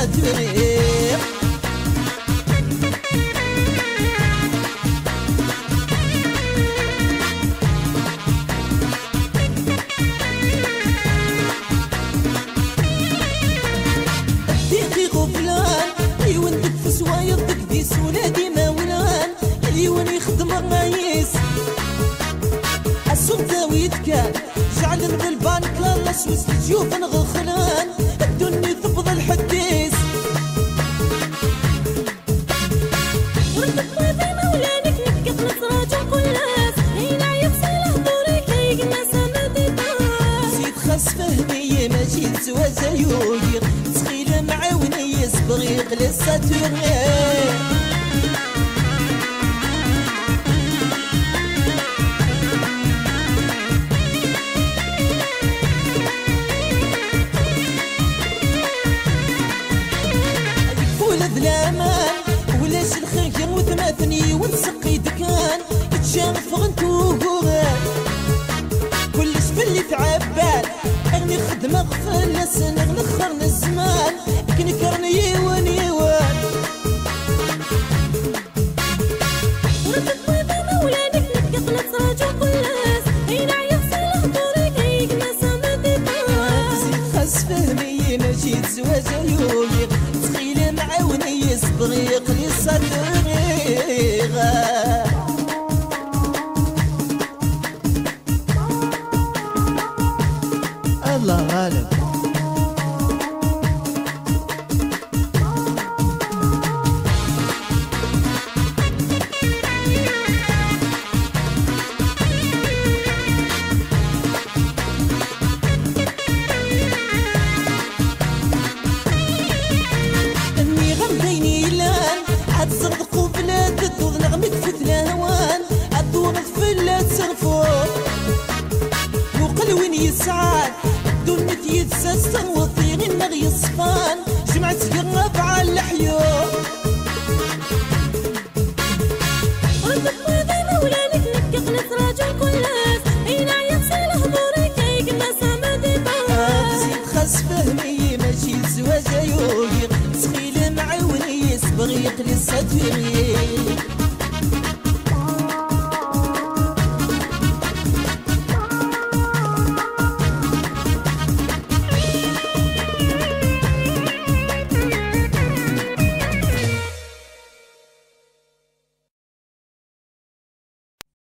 ساتوريق ديقي غفلان يوندك في سوايضك ديس ولادي ما ولان اليوان يخدم الرئيس السوق داويد كان جعل بالبانك لا سويس تجوف نغخلان الدنيا تفضل الحديث وردك طيبي مولانك نكت نصراج كلاس هينا يفصل هضورك هيقنا سمدي باس زيد خاص فهمي ماشي سوا زيوير تخيل معاوني يسبغيق للساتورير بلامان ولاش الخير وثماثني ونسقي دكان تشاف غنتو قوغان كلش باللي تعبان اغني خدمة غفل سنغ نخرن الزمان كنكرني يوان يوان وردك طيبي مولانك نكت نصراج كلاس هينا يفصل هضورك هيقنا سمدي باس زيد خاص فهمي ماشي تزواج يويق تخيل معاوني يسبغيق لي صدريغا الله غالب اني غمديني لان عاد صدقوا بلاد الدور نغمك في الهوان الدور في اللاد صرفور وقلوين يسعاد دنيا يتسسن وطيرين نغي الصفان جمعت قرب على الحيوم وردك طيبي مولانك نكت نصراج كلاس هينا يفصل هضورك هيقنا سمدي باس زيد خاص فهمي ماشي زواج يويق تخيل معاوني يسبغيق للساتوريق